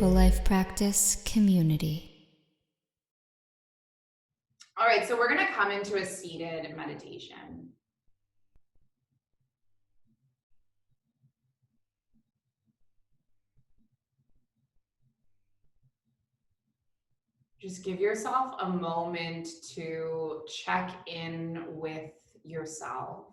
Mindful Life Practice community. All right, so we're going to come into a seated meditation. Just give yourself a moment to check in with yourself.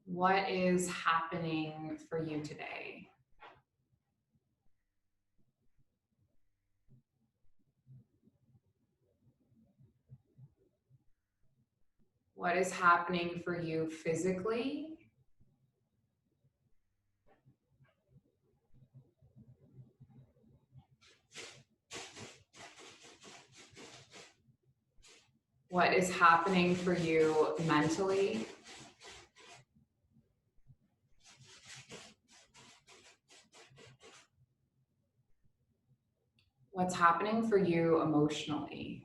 What is happening for you today? What is happening for you physically? What is happening for you mentally? What's happening for you emotionally?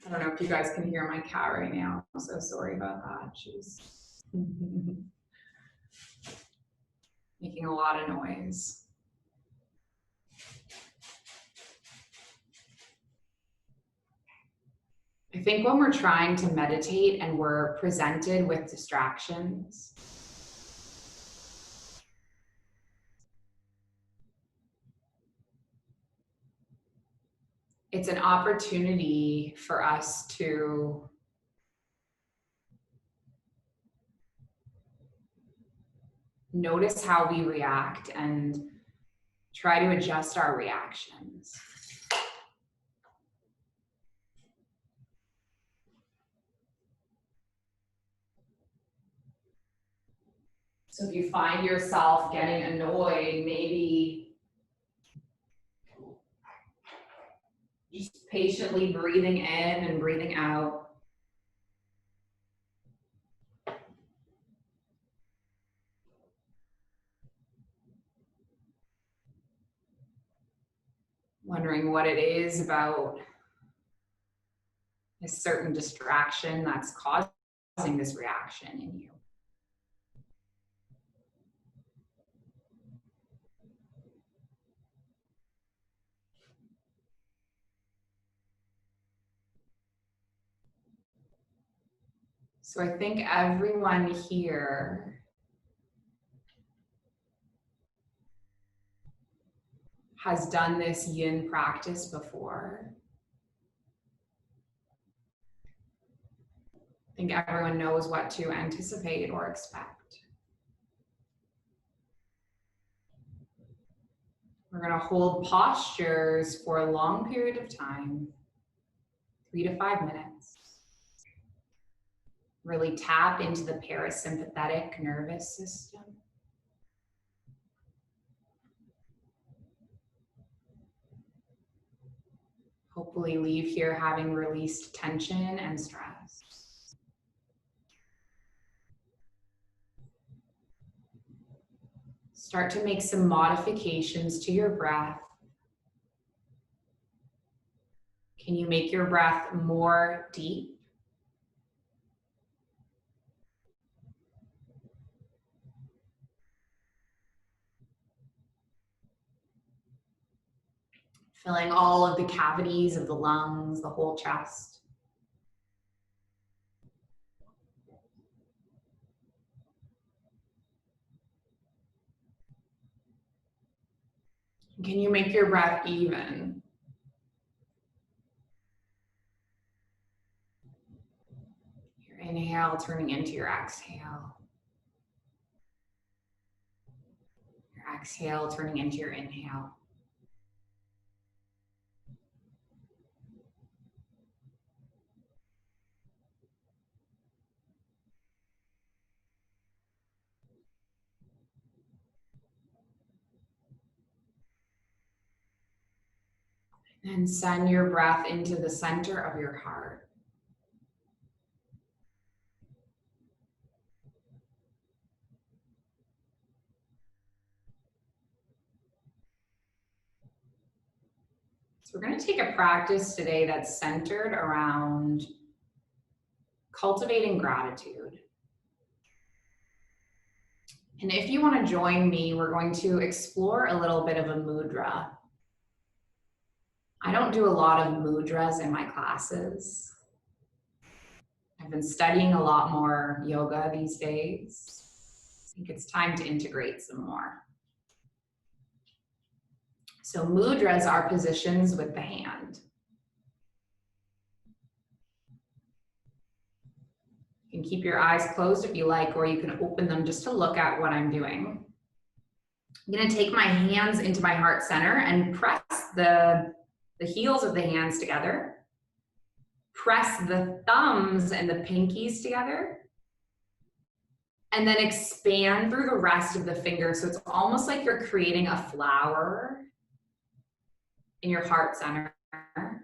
I don't know if you guys can hear my cat right now. I'm so sorry about that. She's making a lot of noise. I think when we're trying to meditate and we're presented with distractions, it's an opportunity for us to notice how we react and try to adjust our reactions. So if you find yourself getting annoyed, maybe just patiently breathing in and breathing out. Wondering what it is about a certain distraction that's causing this reaction in you. So I think everyone here has done this yin practice before. I think everyone knows what to anticipate or expect. We're going to hold postures for a long period of time, 3 to 5 minutes. Really tap into the parasympathetic nervous system. Hopefully leave here having released tension and stress. Start to make some modifications to your breath. Can you make your breath more deep? Filling all of the cavities of the lungs, the whole chest. Can you make your breath even? Your inhale turning into your exhale. Your exhale turning into your inhale. And send your breath into the center of your heart. So we're going to take a practice today that's centered around cultivating gratitude. And if you want to join me, we're going to explore a little bit of a mudra. I don't do a lot of mudras in my classes. I've been studying a lot more yoga these days. I think it's time to integrate some more. So mudras are positions with the hand. You can keep your eyes closed if you like, or you can open them just to look at what I'm doing. I'm going to take my hands into my heart center and press the heels of the hands together. Press the thumbs and the pinkies together. And then expand through the rest of the fingers. So it's almost like you're creating a flower in your heart center. I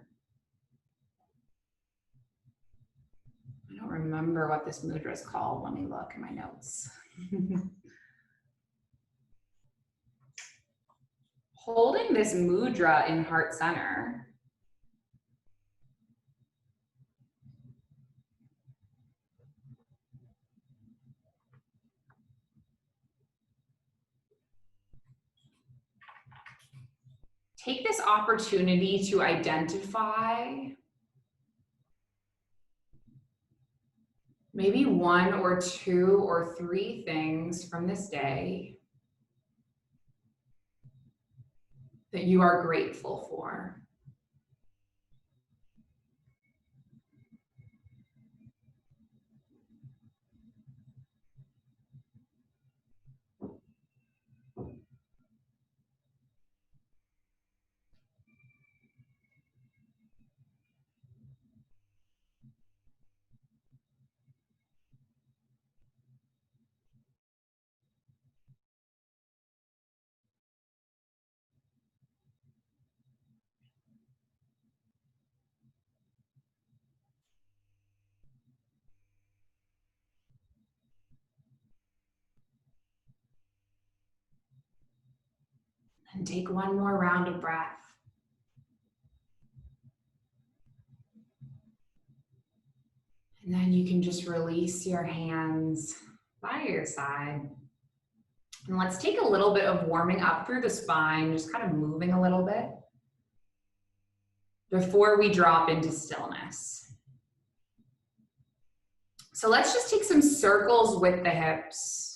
don't remember what this mudra is called. Let me look in my notes. Holding this mudra in heart center, take this opportunity to identify maybe one or two or three things from this day that you are grateful for. And take one more round of breath. And then you can just release your hands by your side. And let's take a little bit of warming up through the spine, just kind of moving a little bit before we drop into stillness. So let's just take some circles with the hips.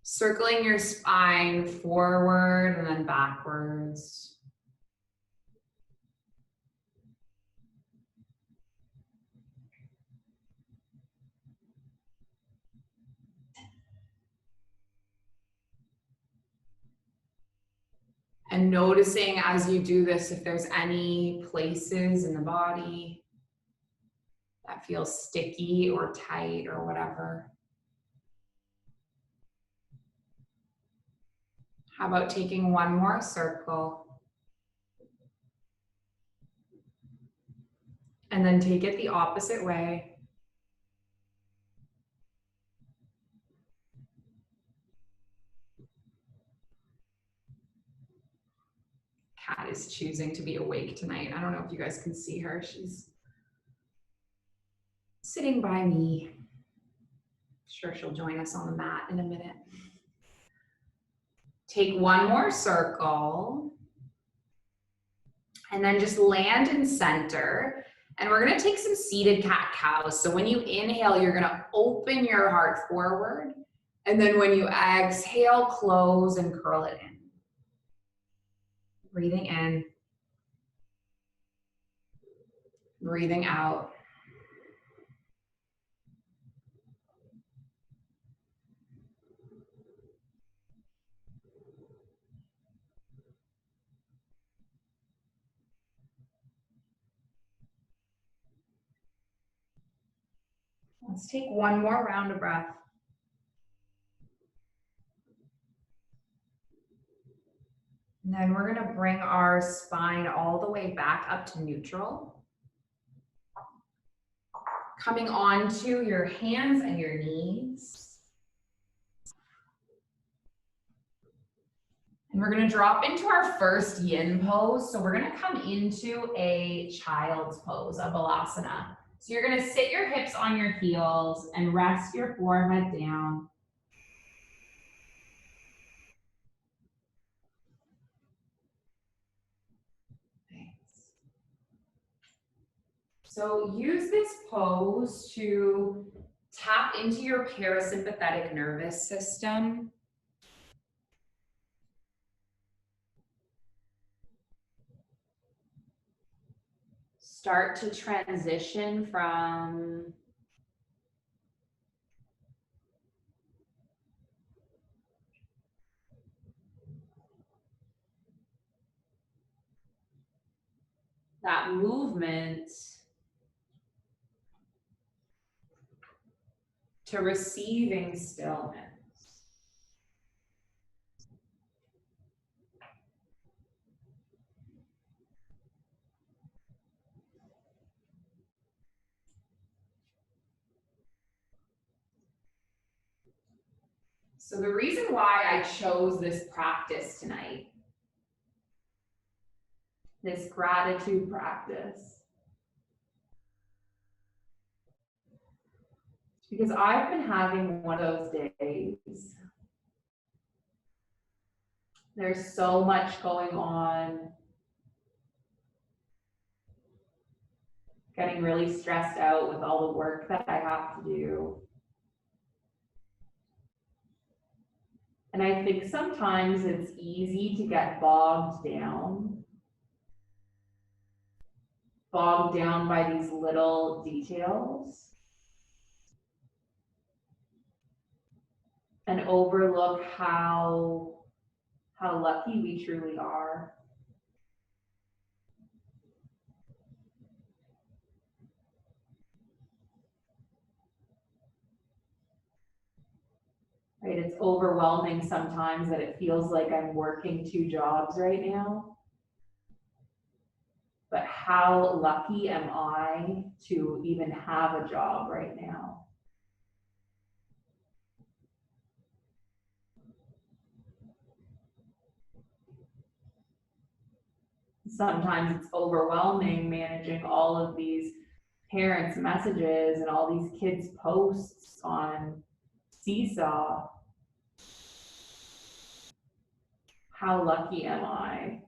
Circling your spine forward and then backwards. And noticing as you do this, if there's any places in the body that feel sticky or tight or whatever. How about taking one more circle? And then take it the opposite way. Cat is choosing to be awake tonight. I don't know if you guys can see her. She's sitting by me. Sure, she'll join us on the mat in a minute. Take one more circle and then just land in center. And we're gonna take some seated cat-cows. So when you inhale, you're gonna open your heart forward. And then when you exhale, close and curl it in. Breathing in, breathing out. Let's take one more round of breath. And then we're gonna bring our spine all the way back up to neutral. Coming onto your hands and your knees. And we're going to drop into our first yin pose. So we're going to come into a child's pose, a balasana. So you're going to sit your hips on your heels and rest your forehead down. Thanks. So use this pose to tap into your parasympathetic nervous system. Start to transition from that movement to receiving stillness. So the reason why I chose this practice tonight, this gratitude practice, because I've been having one of those days. There's so much going on. Getting really stressed out with all the work that I have to do. And I think sometimes it's easy to get bogged down by these little details and overlook how lucky we truly are. Right? It's overwhelming sometimes that it feels like I'm working 2 jobs right now. But how lucky am I to even have a job right now? Sometimes it's overwhelming managing all of these parents' messages and all these kids' posts on Seesaw. How lucky am I?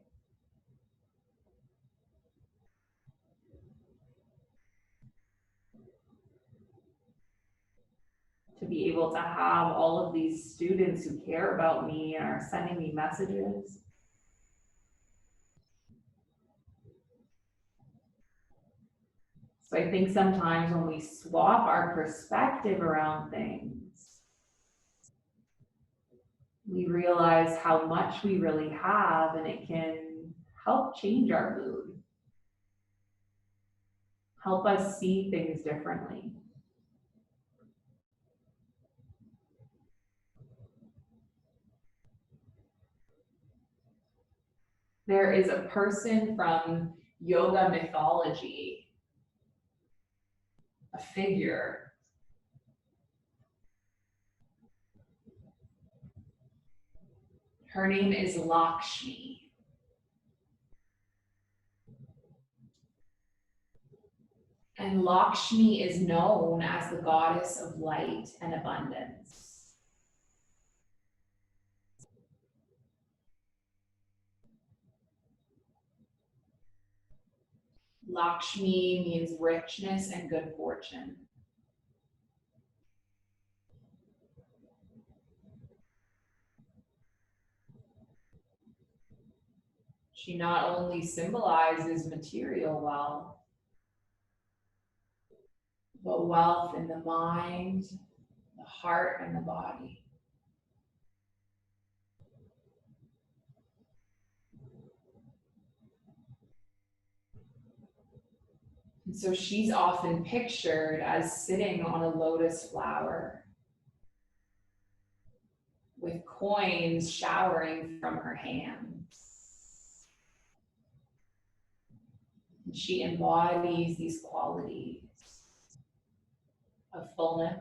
To be able to have all of these students who care about me and are sending me messages. So I think sometimes when we swap our perspective around things, we realize how much we really have, and it can help change our mood, help us see things differently. There is a person from yoga mythology, a figure. Her name is Lakshmi. And Lakshmi is known as the goddess of light and abundance. Lakshmi means richness and good fortune. She not only symbolizes material wealth, but wealth in the mind, the heart, and the body. And so she's often pictured as sitting on a lotus flower with coins showering from her hands. And she embodies these qualities of fullness,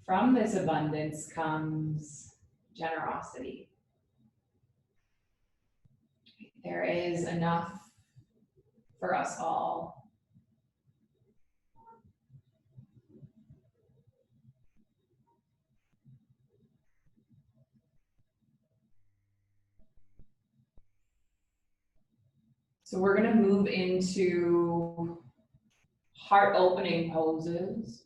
From this abundance comes generosity. There is enough for us all. So we're going to move into heart opening poses.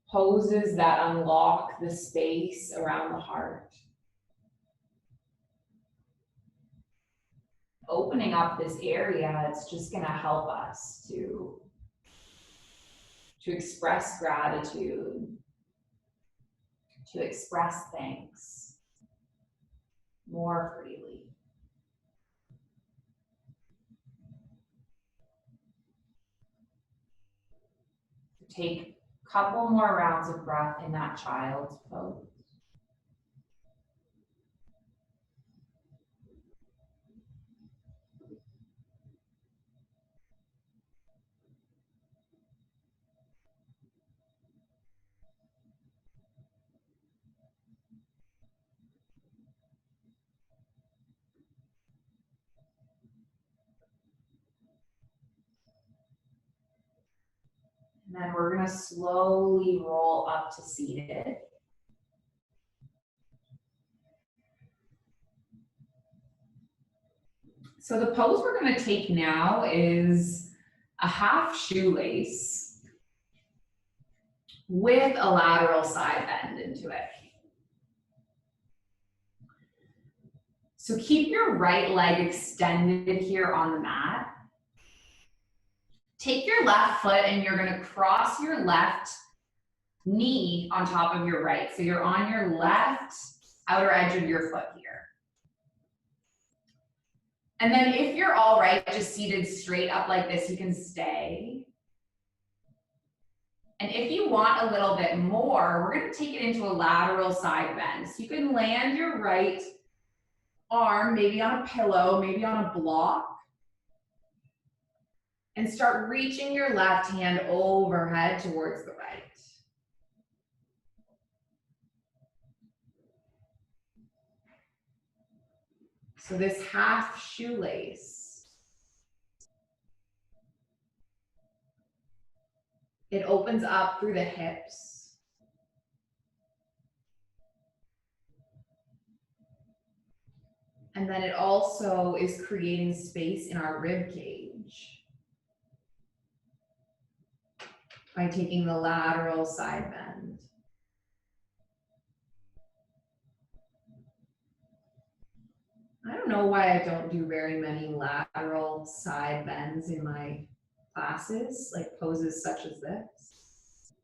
Poses that unlock the space around the heart. Opening up this area, it's just going to help us to express gratitude, to express thanks more freely. Take a couple more rounds of breath in that child's pose. And then we're going to slowly roll up to seated. So the pose we're going to take now is a half shoelace with a lateral side bend into it. So keep your right leg extended here on the mat. Take your left foot and you're going to cross your left knee on top of your right. So you're on your left outer edge of your foot here. And then if you're all right, just seated straight up like this, you can stay. And if you want a little bit more, we're going to take it into a lateral side bend. So you can land your right arm maybe on a pillow, maybe on a block. And start reaching your left hand overhead towards the right. So this half shoelace, it opens up through the hips. And then it also is creating space in our rib cage by taking the lateral side bend. I don't know why I don't do very many lateral side bends in my classes, like poses such as this.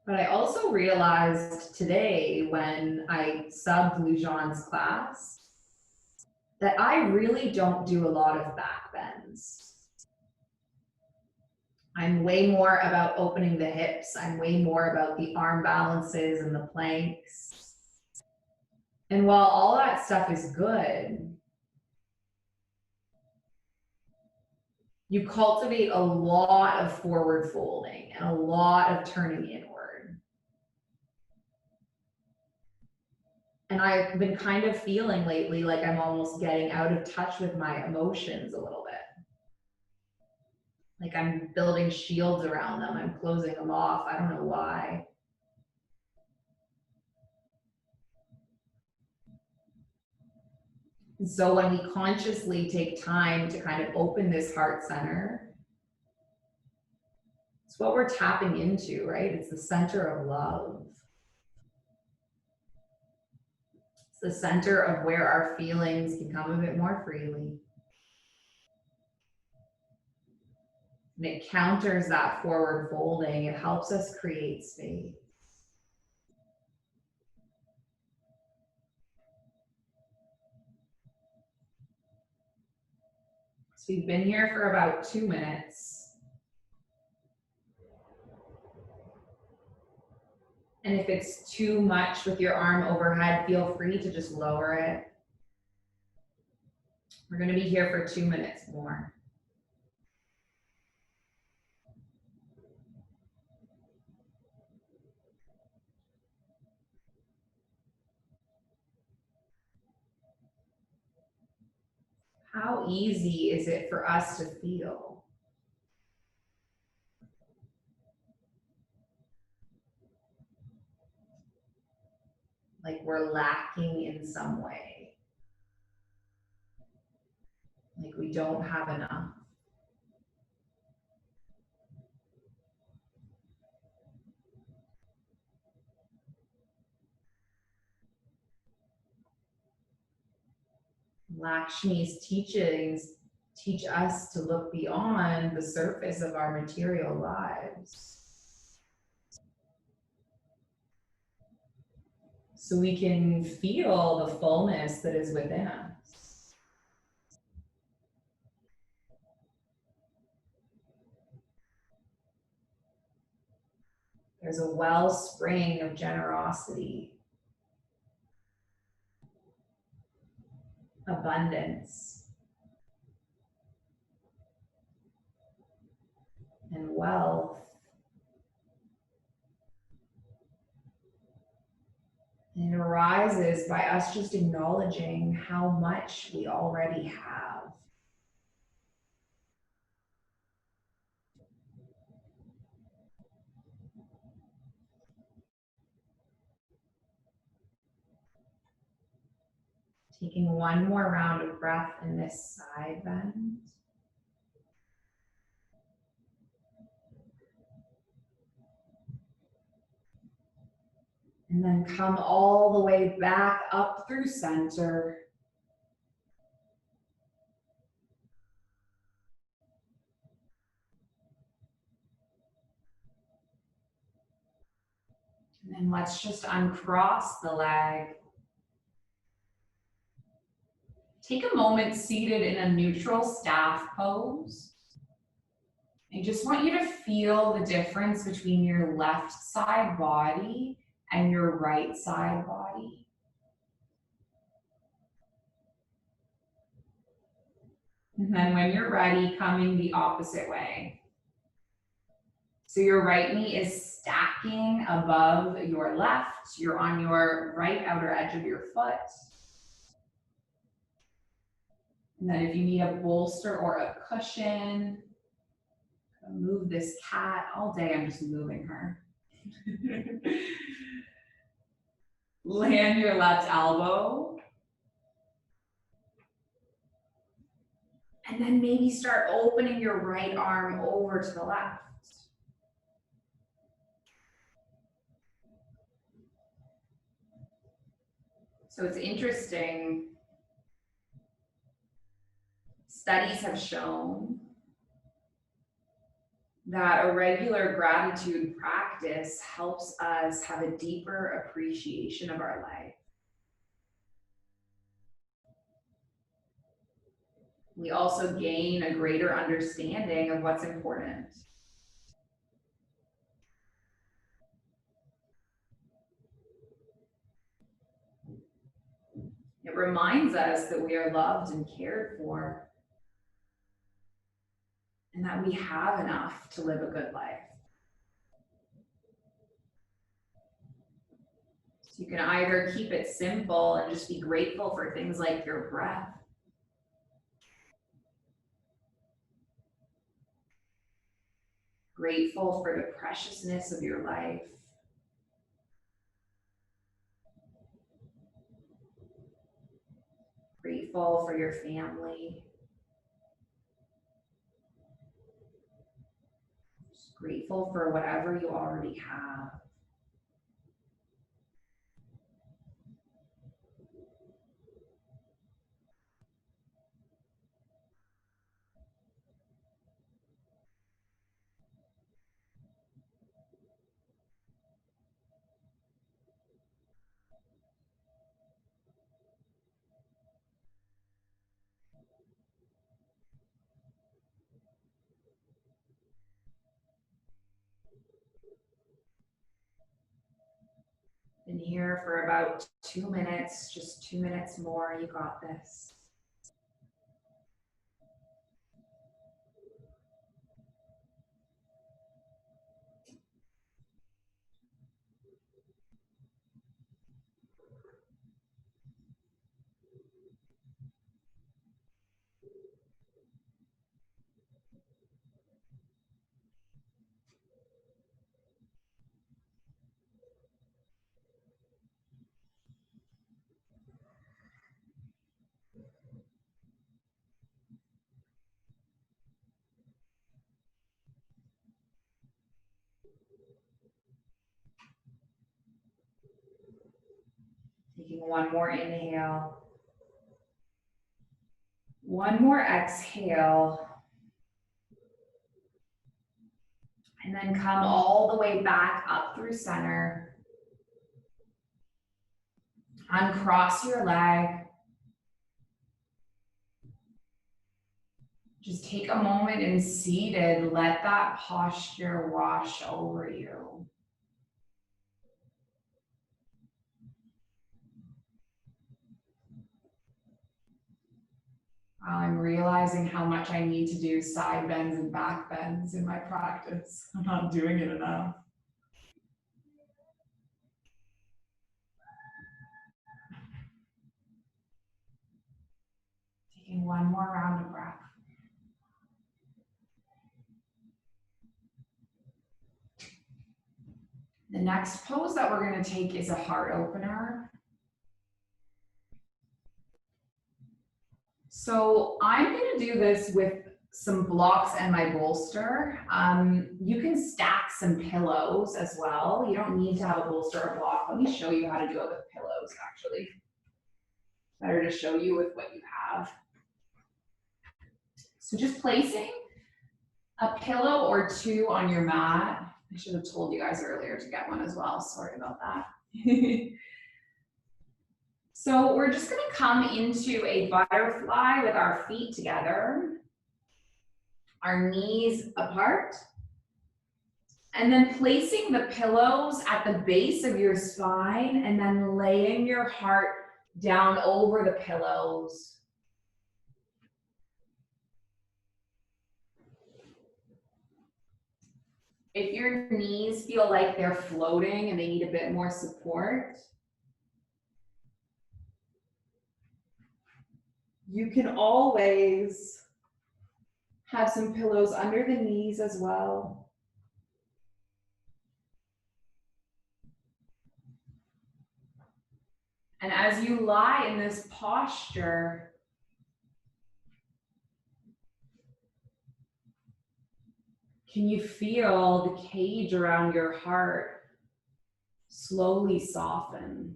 But I also realized today when I subbed Lujan's class that I really don't do a lot of back bends. I'm way more about opening the hips. I'm way more about the arm balances and the planks. And while all that stuff is good, you cultivate a lot of forward folding and a lot of turning inward. And I've been kind of feeling lately like I'm almost getting out of touch with my emotions a little bit. Like I'm building shields around them. I'm closing them off. I don't know why. And so when we consciously take time to kind of open this heart center, it's what we're tapping into, right? It's the center of love. It's the center of where our feelings can come a bit more freely. And it counters that forward folding. It helps us create space. So you've been here for about 2 minutes. And if it's too much with your arm overhead, feel free to just lower it. We're going to be here for 2 minutes more. How easy is it for us to feel? Like we're lacking in some way. Like we don't have enough. Lakshmi's teachings teach us to look beyond the surface of our material lives, so we can feel the fullness that is within us. There's a wellspring of generosity, abundance, and wealth. And it arises by us just acknowledging how much we already have. Taking one more round of breath in this side bend. And then come all the way back up through center. And then let's just uncross the leg. Take a moment seated in a neutral staff pose. I just want you to feel the difference between your left side body and your right side body. And then when you're ready, coming the opposite way. So your right knee is stacking above your left. You're on your right outer edge of your foot. And then if you need a bolster or a cushion, move this cat. All day I'm just moving her. Land your left elbow. And then maybe start opening your right arm over to the left. So it's interesting. Studies have shown that a regular gratitude practice helps us have a deeper appreciation of our life. We also gain a greater understanding of what's important. It reminds us that we are loved and cared for, and that we have enough to live a good life. So you can either keep it simple and just be grateful for things like your breath, grateful for the preciousness of your life, grateful for your family, just grateful for whatever you already have. Been here for about 2 minutes, just 2 minutes more. You got this. Taking one more inhale. One more exhale. And then come all the way back up through center. Uncross your leg. Just take a moment and seated. Let that posture wash over you. I'm realizing how much I need to do side bends and back bends in my practice. I'm not doing it enough. Taking one more round of breath. The next pose that we're going to take is a heart opener. So I'm going to do this with some blocks and my bolster. You can stack some pillows as well. You don't need to have a bolster or block. Let me show you how to do it with pillows, actually. Better to show you with what you have. So just placing a pillow or two on your mat. I should have told you guys earlier to get one as well. Sorry about that. So we're just going to come into a butterfly with our feet together, our knees apart, and then placing the pillows at the base of your spine and then laying your heart down over the pillows. If your knees feel like they're floating and they need a bit more support, you can always have some pillows under the knees as well. And as you lie in this posture, can you feel the cage around your heart slowly soften?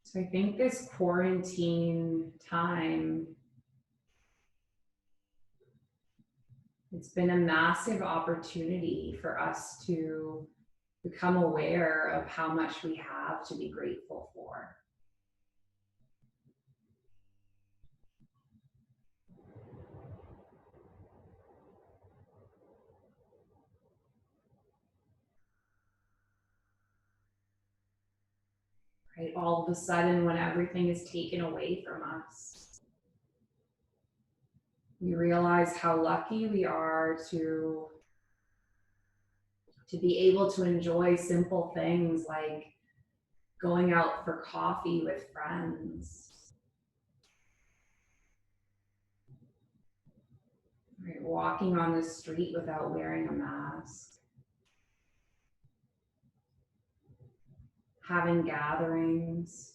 So I think this quarantine time, it's been a massive opportunity for us to become aware of how much we have to be grateful for. Right? All of a sudden, when everything is taken away from us, we realize how lucky we are to be able to enjoy simple things like going out for coffee with friends, right? Walking on the street without wearing a mask, having gatherings,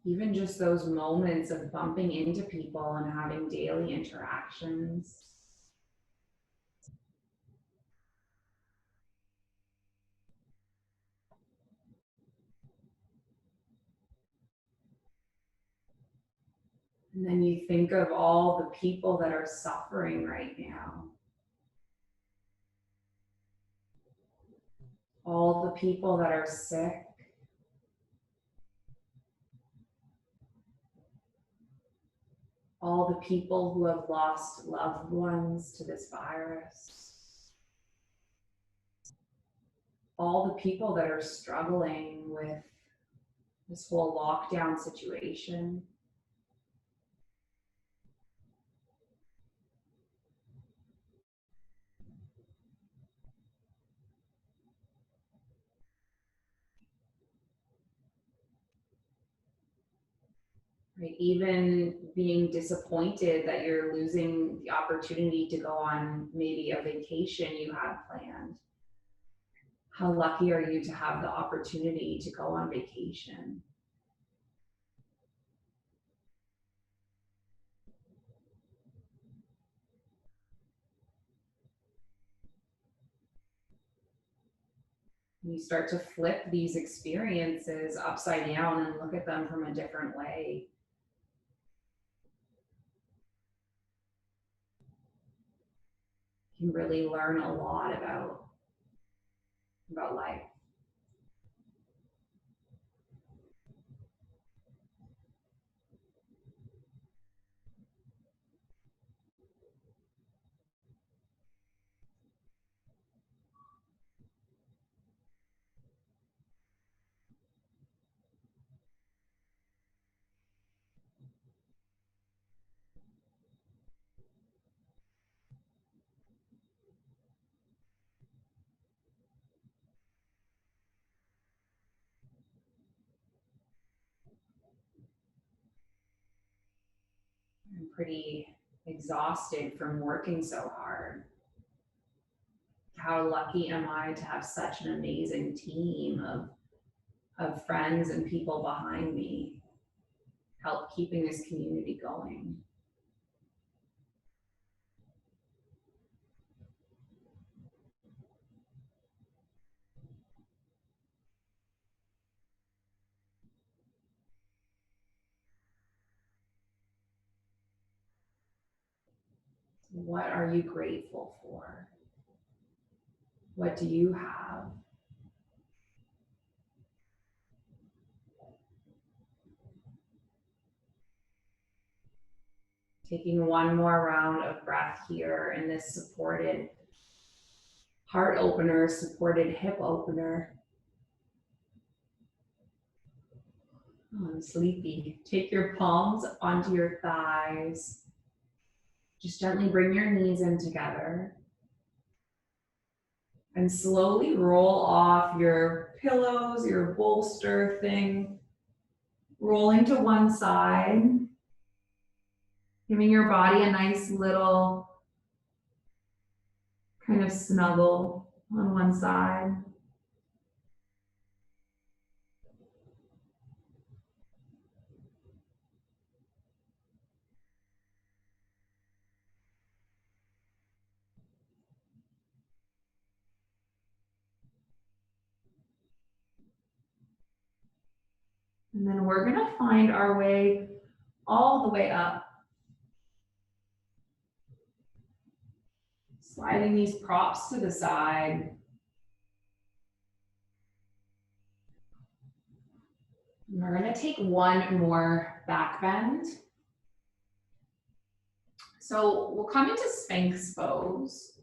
even just those moments of bumping into people and having daily interactions. And then you think of all the people that are suffering right now. All the people that are sick. All the people who have lost loved ones to this virus. All the people that are struggling with this whole lockdown situation. Right? Even being disappointed that you're losing the opportunity to go on maybe a vacation you had planned. How lucky are you to have the opportunity to go on vacation? You start to flip these experiences upside down and look at them from a different way. You can really learn a lot about life. I'm pretty exhausted from working so hard. How lucky am I to have such an amazing team of friends and people behind me, help keeping this community going. What are you grateful for? What do you have? Taking one more round of breath here in this supported heart opener, supported hip opener. Oh, I'm sleepy. Take your palms onto your thighs. Just gently bring your knees in together. And slowly roll off your pillows, your bolster thing, rolling to one side, giving your body a nice little kind of snuggle on one side. And then we're gonna find our way all the way up. Sliding these props to the side. And we're gonna take one more back bend. So we'll come into Sphinx pose.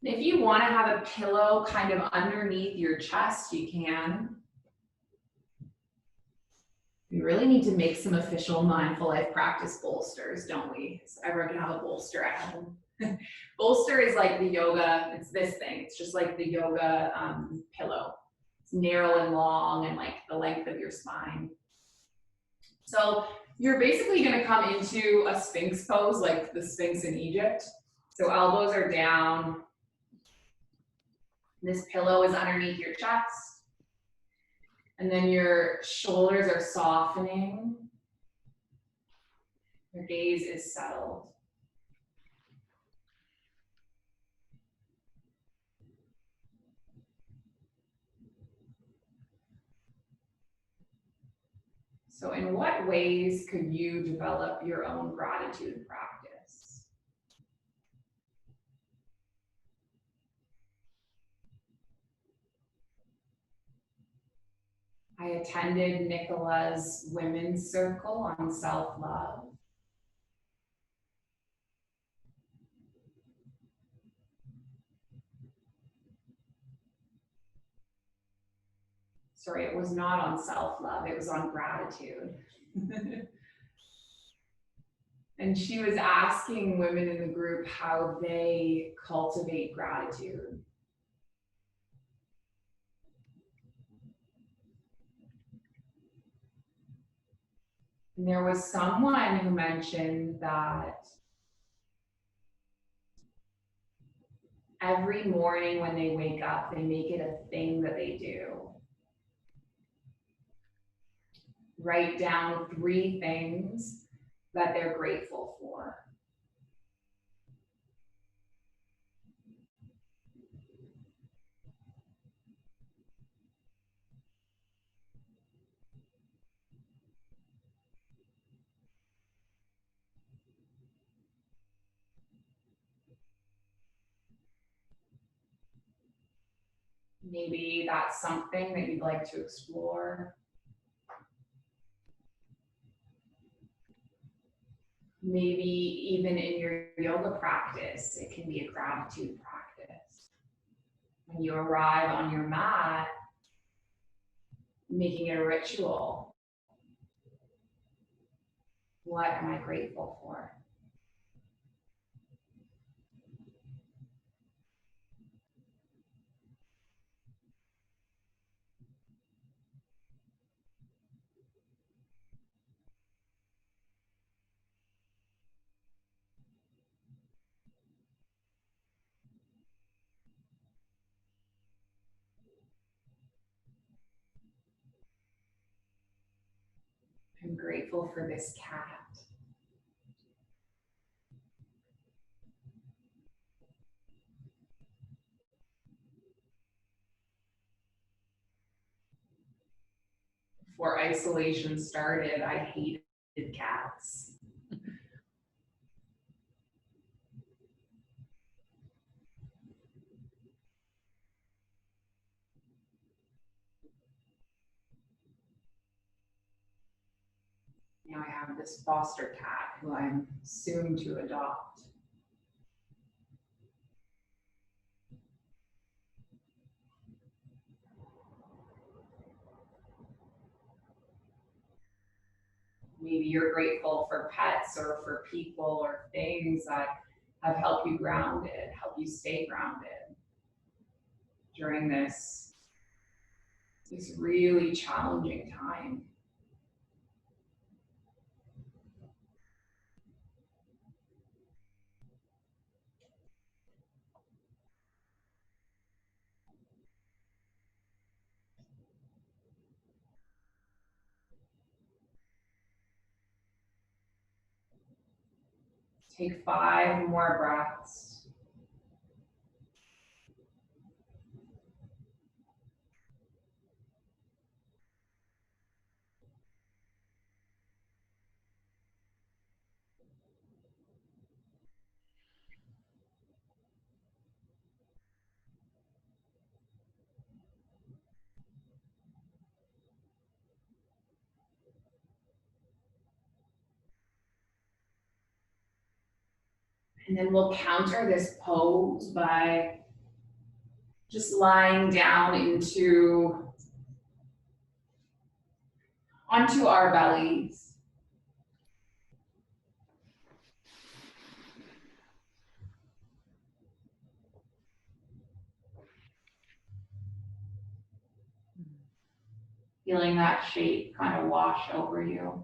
If you wanna have a pillow kind of underneath your chest, you can. We really need to make some official mindful life practice bolsters, don't we? So everyone can have a bolster at home. Bolster is like the yoga, it's this thing. It's just like the yoga pillow. It's narrow and long and like the length of your spine. So you're basically gonna come into a Sphinx pose, like the Sphinx in Egypt. So elbows are down. This pillow is underneath your chest. And then your shoulders are softening. Your gaze is settled. So in what ways could you develop your own gratitude practice? I attended Nicola's Women's Circle on self-love. sorry, it was not on self-love, it was on gratitude. And she was asking women in the group how they cultivate gratitude. And there was someone who mentioned that every morning when they wake up, they make it a thing that they do. Write down 3 things that they're grateful for. Maybe that's something that you'd like to explore. Maybe even in your yoga practice, it can be a gratitude practice. When you arrive on your mat, making it a ritual. What am I grateful for? I'm grateful for this cat. Before isolation started, I hated cats. Now I have this foster cat who I'm soon to adopt. Maybe you're grateful for pets or for people or things that have helped you grounded, help you stay grounded during this really challenging time. Take 5 more breaths. And then we'll counter this pose by just lying down onto our bellies. Feeling that shape kind of wash over you.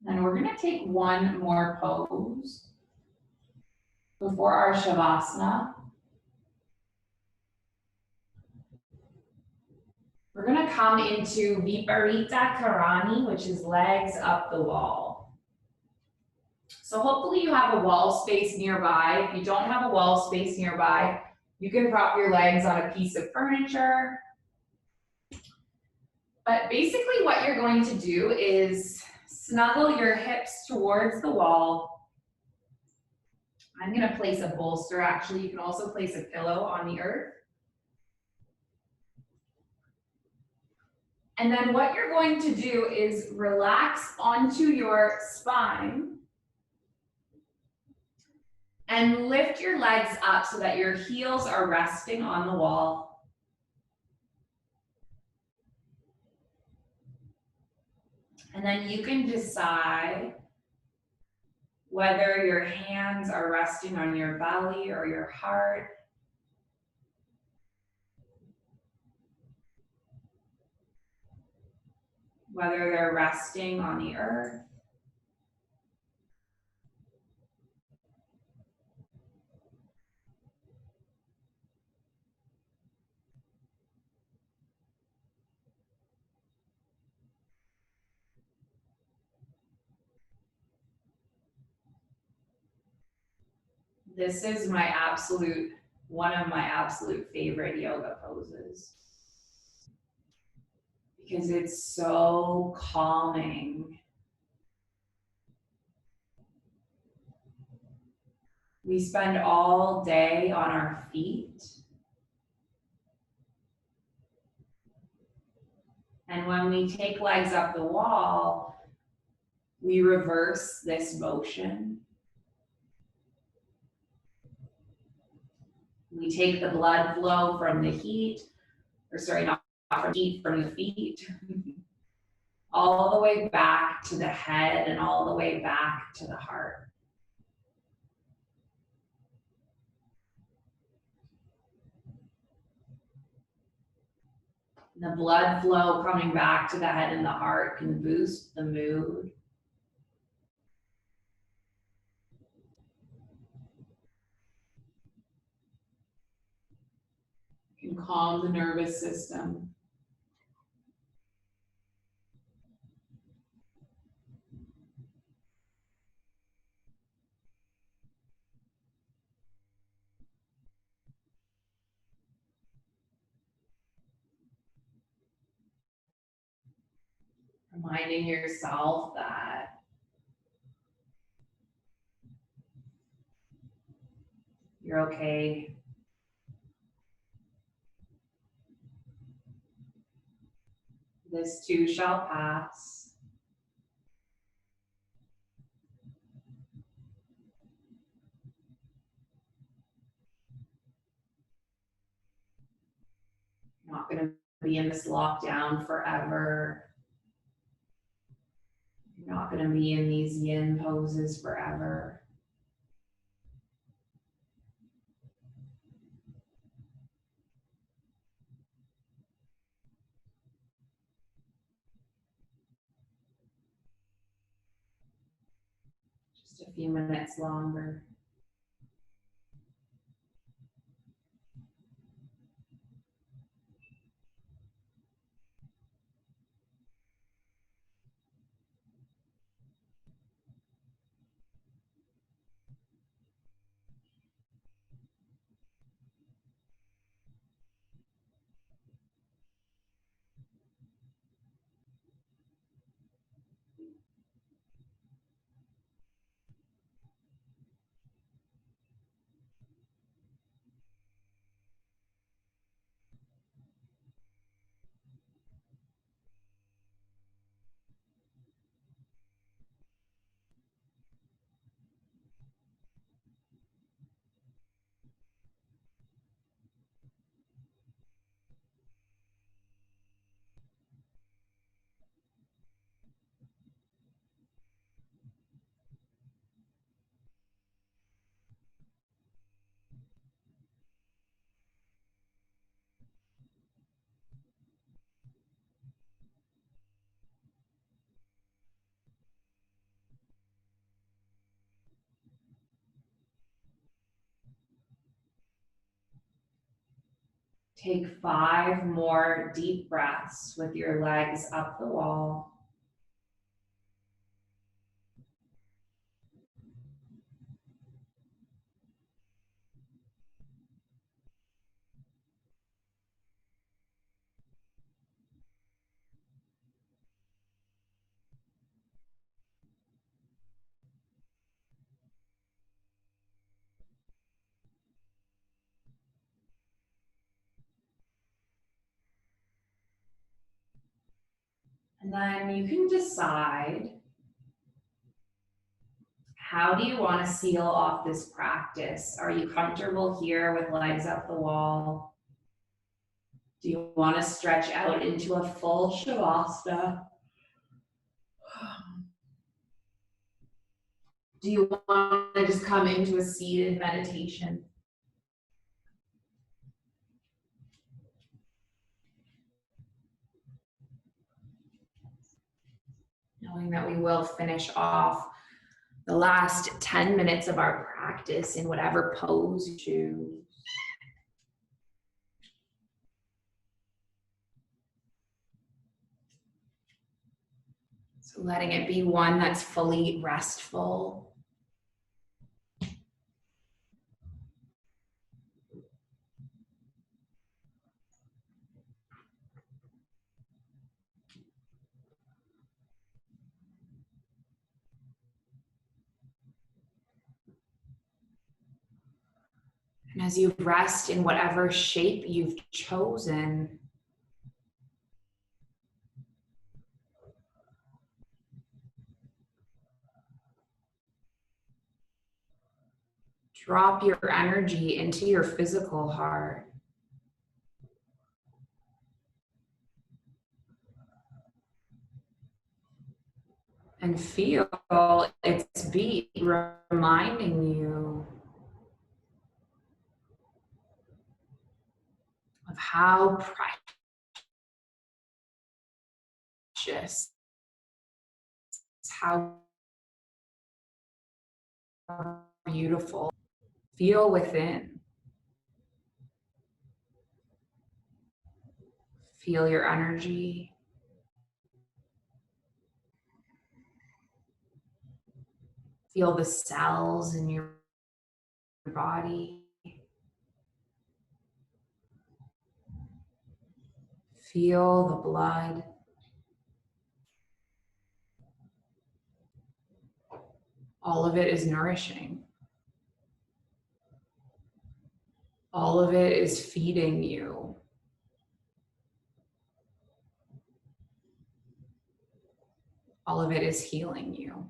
And we're going to take one more pose before our Shavasana. We're gonna come into Viparita Karani, which is legs up the wall. So hopefully you have a wall space nearby. If you don't have a wall space nearby, you can prop your legs on a piece of furniture. But basically what you're going to do is snuggle your hips towards the wall. I'm gonna place a bolster, actually. You can also place a pillow on the earth. And then what you're going to do is relax onto your spine and lift your legs up so that your heels are resting on the wall. And then you can decide whether your hands are resting on your belly or your heart. Whether they're resting on the earth. This is one of my absolute favorite yoga poses because it's so calming. We spend all day on our feet. And when we take legs up the wall, we reverse this motion. We take the blood flow from the heat, not from heat, from the feet, all the way back to the head and all the way back to the heart. The blood flow coming back to the head and the heart can boost the mood. Can calm the nervous system. Reminding yourself that you're okay. This too shall pass. You're not going to be in this lockdown forever. You're not going to be in these yin poses forever. Just a few minutes longer. Take 5 more deep breaths with your legs up the wall. And then you can decide, how do you want to seal off this practice? Are you comfortable here with legs up the wall? Do you want to stretch out into a full shavasana? Do you want to just come into a seated meditation? Knowing that we will finish off the last 10 minutes of our practice in whatever pose you choose. So letting it be one that's fully restful. And as you rest in whatever shape you've chosen, drop your energy into your physical heart. And feel its beat reminding you of how precious, how beautiful. Feel within. Feel your energy. Feel the cells in your body. Feel the blood. All of it is nourishing. All of it is feeding you. All of it is healing you.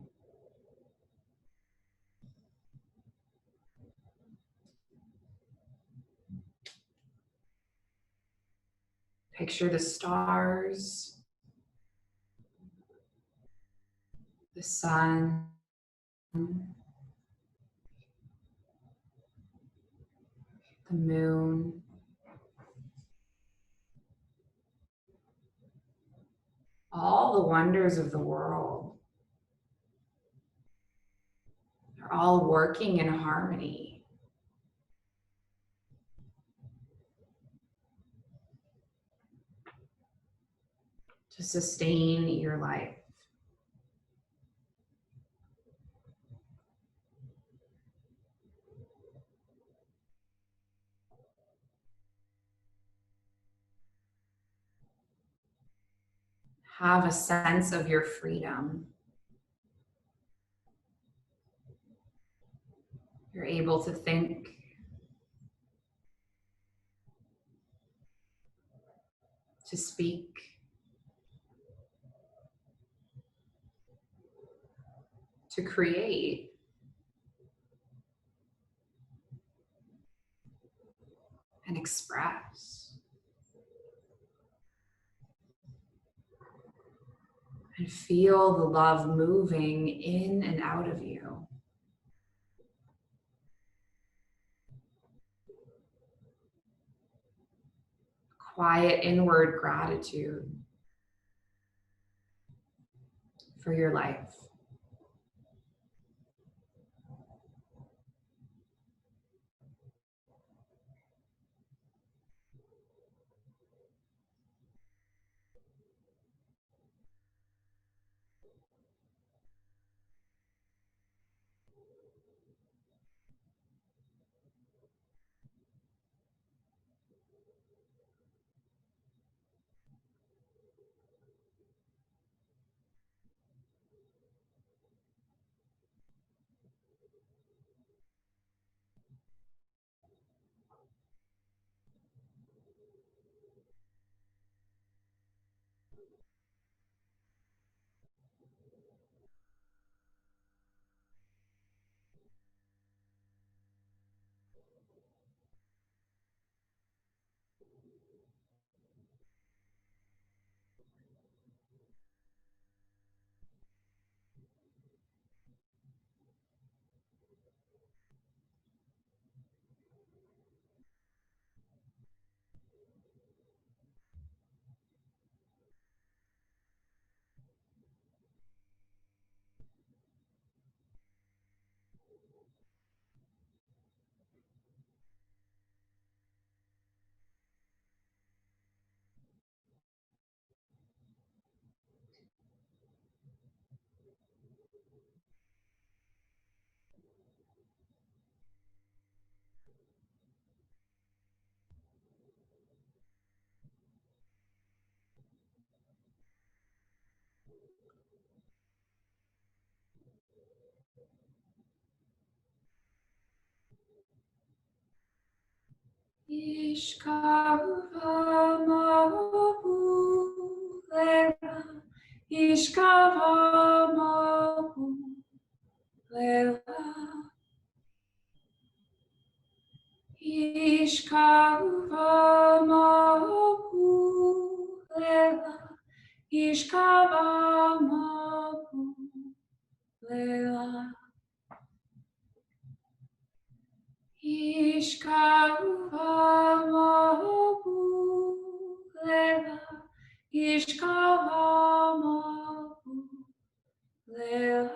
Picture the stars, the sun, the moon, all the wonders of the world. They're all working in harmony. To sustain your life. Have a sense of your freedom. You're able to think, to speak, to create, and express. And feel the love moving in and out of you. Quiet inward gratitude for your life. Ishkavamabulela, Ishkavamabulela, Ishkavamabulela, Ishkavamabulela. Ishkavamabulela, Ishkavamabulela,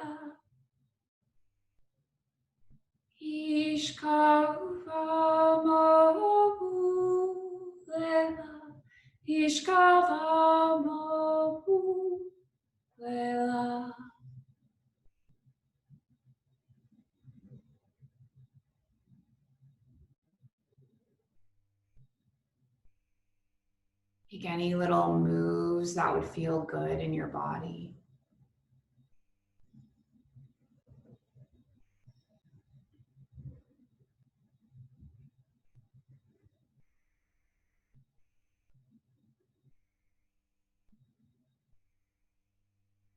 Ishkavamabulela, Ishkavamabulela. Take any little moves that would feel good in your body.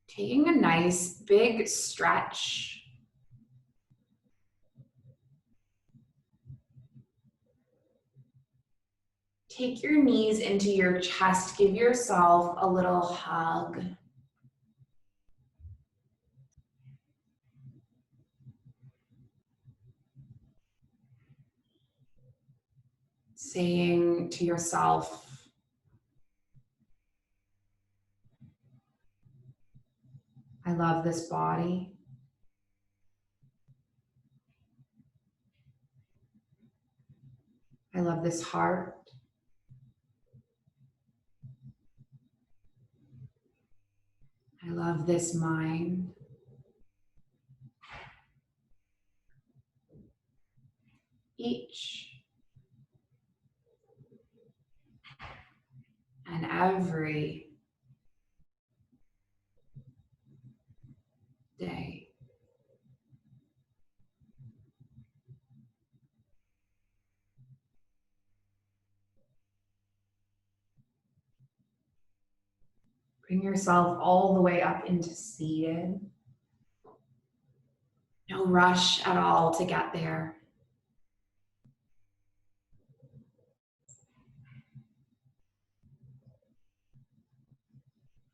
Taking a nice big stretch. Take your knees into your chest. Give yourself a little hug. Saying to yourself, I love this body. I love this heart. I love this mind. Each and every day. Bring yourself all the way up into seated. No rush at all to get there.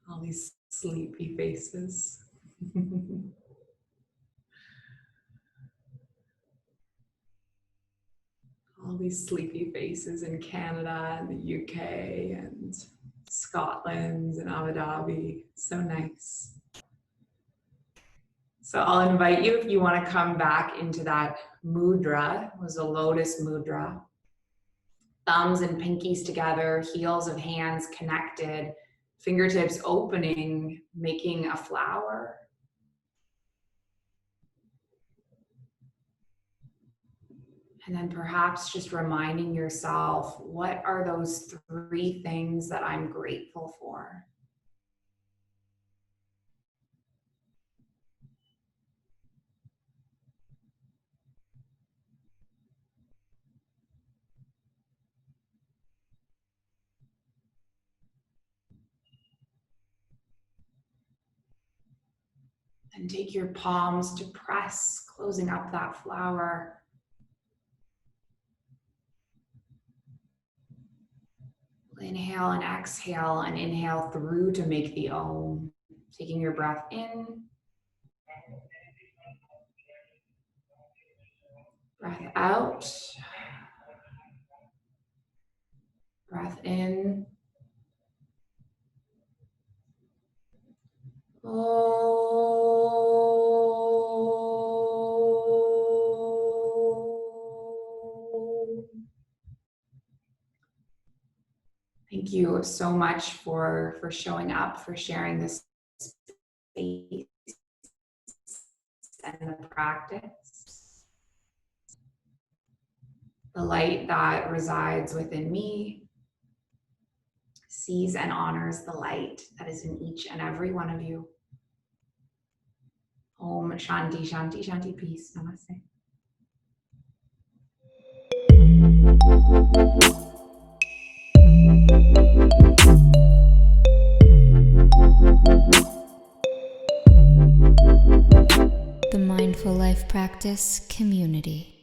All these sleepy faces. All these sleepy faces in Canada and the UK and Scotland and Abu Dhabi. So nice. So I'll invite you, if you want to come back into that mudra. It was a Lotus Mudra. Thumbs and pinkies together, heels of hands connected. Fingertips opening, making a flower. And then perhaps just reminding yourself, what are those 3 things that I'm grateful for? And take your palms to press, closing up that flower. Inhale and exhale, and inhale through to make the Om. Taking your breath in. Breath out. Breath in. Thank you so much for showing up, for sharing this space and the practice. The light that resides within me sees and honors the light that is in each and every one of you. Om Shanti, Shanti, Shanti, peace. Namaste. The Mindful Life Practice Community.